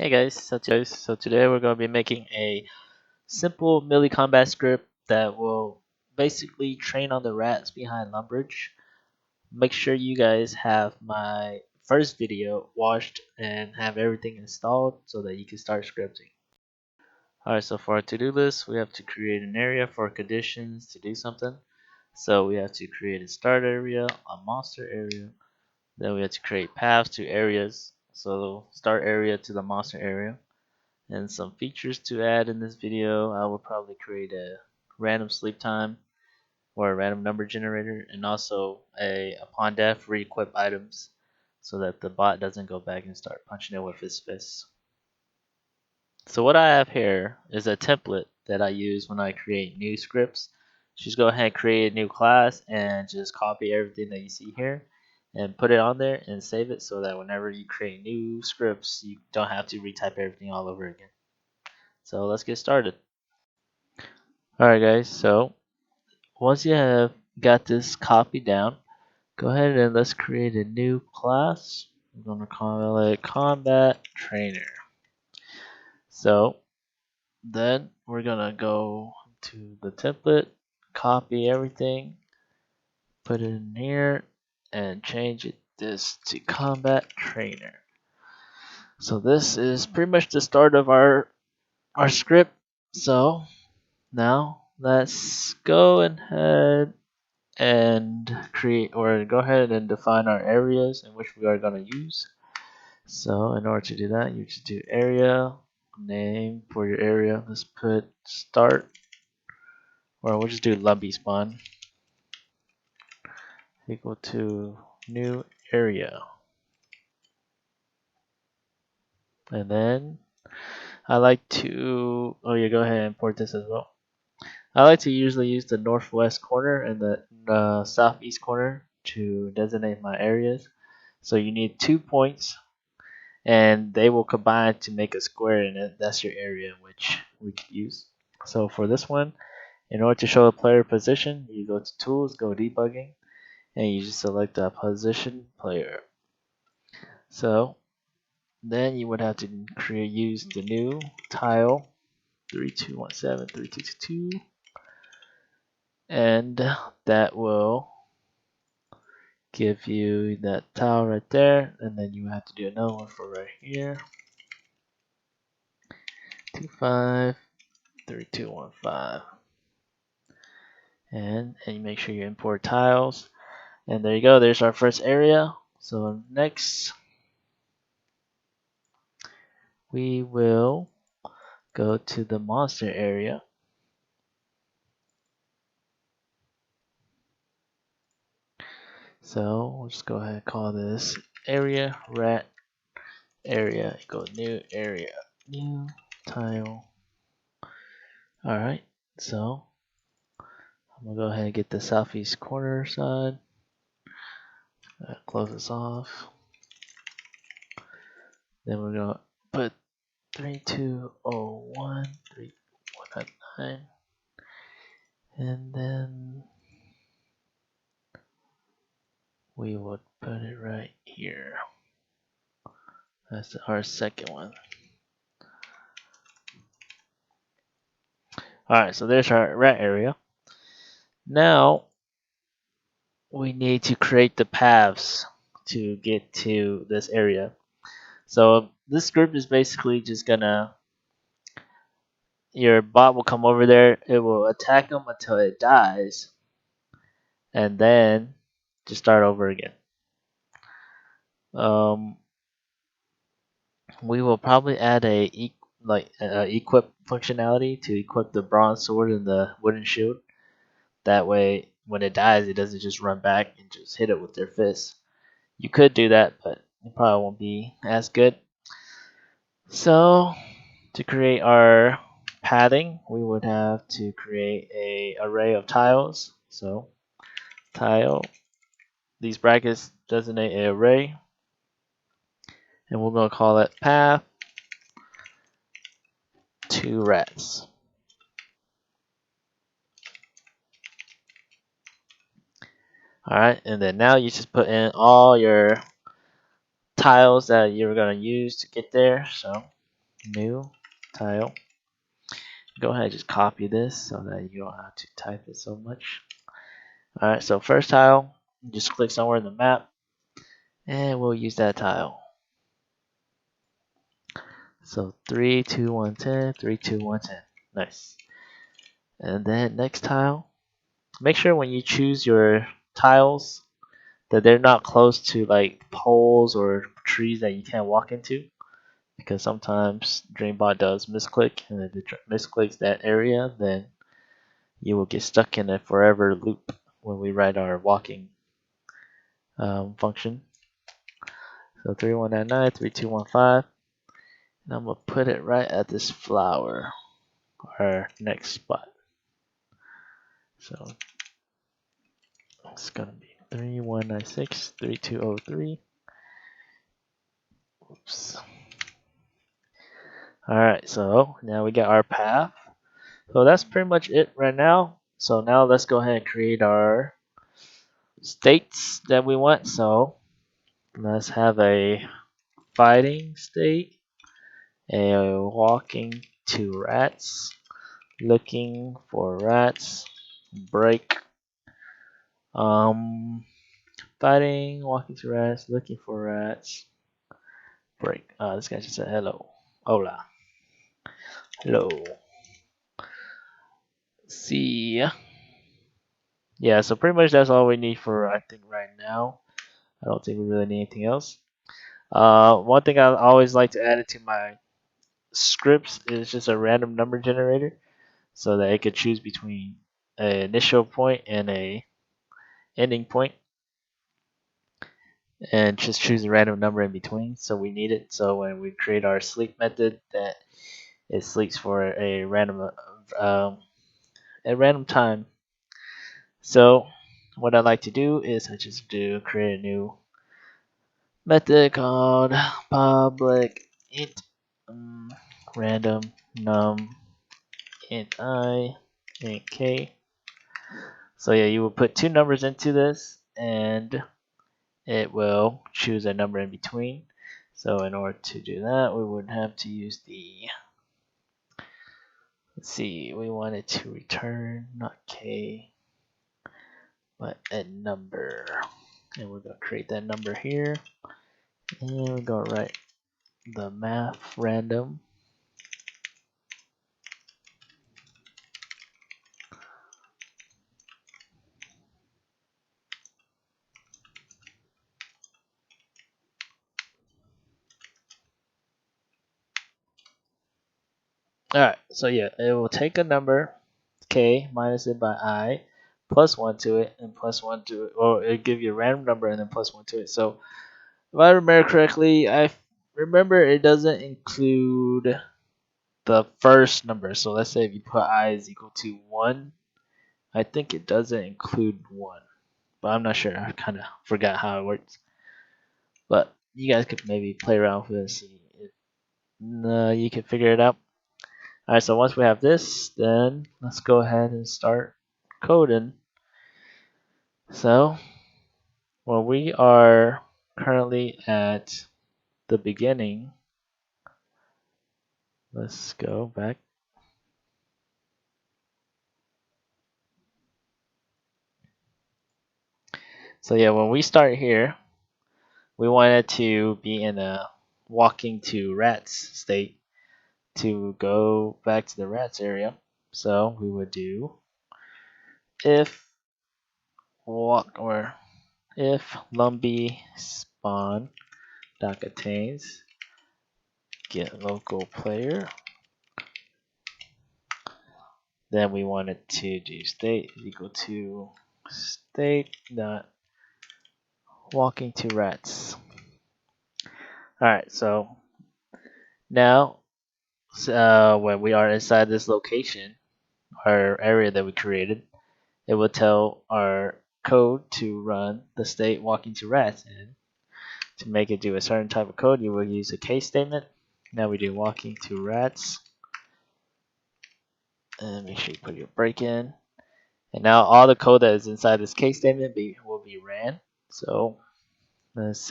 Hey guys, so today we're going to be making a simple melee combat script that will basically train on the rats behind Lumbridge. Make sure you guys have my first video watched and have everything installed so that you can start scripting. Alright, so for our to-do list, we have to create an area for conditions to do something. So we have to create a start area, a monster area, then we have to create paths to areas. So start area to the monster area. And some features to add in this video, I will probably create a random sleep time or a random number generator, and also a upon death re-equip items so that the bot doesn't go back and start punching it with his fists. So what I have here is a template that I use when I create new scripts. Just go ahead and create a new class and just copy everything that you see here and put it on there and save it so that whenever you create new scripts you don't have to retype everything all over again. So let's get started. Alright guys, so once you have got this copy down, go ahead and let's create a new class. I'm going to call it Combat Trainer. So then we're going to go to the template, copy everything, put it in here, and change this to Combat Trainer. So this is pretty much the start of our script. So now let's go ahead and create or go ahead and define our areas in which we are going to use. So in order to do that, you just do area name for your area. Let's put start, or we'll just do Lumby spawn equal to new area. And then I like to go ahead and import this as well. I like to usually use the northwest corner and the southeast corner to designate my areas. So you need 2 points and they will combine to make a square, and that's your area in which we could use. So for this one, in order to show a player position, you go to tools, go debugging, and you just select the position player. So then you would have to use the new tile 3217 3222, and that will give you that tile right there, and then you have to do another one for right here 253215, and you make sure you import tiles, and there you go, there's our first area. So next we will go to the monster area. So we'll just go ahead and call this area rat area equal new area, new tile. Alright, so I'm gonna go ahead and get the southeast corner side. Close this off. Then we're gonna put 3201 3199, and then we would put it right here. That's our second one. Alright, so there's our rat area. Now we need to create the paths to get to this area. So this script is basically just gonna, your bot will come over there, it will attack them until it dies, and then just start over again. We will probably add a equip functionality to equip the bronze sword and the wooden shield. That way, when it dies, it doesn't just run back and just hit it with their fists. You could do that, but it probably won't be as good. So to create our padding, we would have to create a array of tiles. So tile, these brackets designate an array, and we're going to call it path to rats. Alright, and then now you just put in all your tiles that you're going to use to get there. So new tile. Go ahead and just copy this so that you don't have to type it so much. Alright, so first tile, just click somewhere in the map and we'll use that tile. So 3, 2, 1, 10, 3, 2, 1, 10. Nice. And then next tile, make sure when you choose your tiles that they're not close to like poles or trees that you can't walk into, because sometimes Dreambot does misclick, and if it misclicks that area, then you will get stuck in a forever loop when we write our walking function. So 3199, 3215, and I'm gonna put it right at this flower, our next spot. So it's gonna be 3196, 3203. Oops. Alright, so now we got our path. So that's pretty much it right now. So now let's go ahead and create our states that we want. So let's have a fighting state, a walking to rats, looking for rats, break, fighting, walking to rats, looking for rats, break. This guy just said hello. Hola. Hello. See. Yeah, so pretty much that's all we need for, I think, right now. I don't think we really need anything else. One thing I always like to add into my scripts is just a random number generator, so that it could choose between an initial point and a ending point, and just choose a random number in between. So we need it. So when we create our sleep method, that it sleeps for um, a random time. So what I like to do is I just create a new method called public int random num int I int k. So yeah, you will put two numbers into this, and it will choose a number in between. So in order to do that, we would have to use the, let's see, we want it to return not k, but a number. And we're going to create that number here. And we're going to write the math random. Alright, so yeah, it will take a number, k, minus it by I, plus 1 to it, and plus 1 to it, or it'll give you a random number and then plus 1 to it. So if I remember correctly, I remember it doesn't include the first number. So let's say if you put I is equal to 1, I think it doesn't include 1. But I'm not sure. I kind of forgot how it works. But you guys could maybe play around with it and see. You can figure it out. Alright, so once we have this, then let's go ahead and start coding. So, well, we are currently at the beginning. Let's go back. So yeah, when we start here, we wanted to be in a walking to rats state to go back to the rats area. So we would do if walk, or if lumbee spawn dot contains get local player. Then we wanted to do state is equal to state dot walking to rats. Alright, so now when we are inside this location, our area that we created, it will tell our code to run the state walking to rats. And to make it do a certain type of code, you will use a case statement. Now we do walking to rats. And make sure you put your break in. And now all the code that is inside this case statement will be ran. So let's say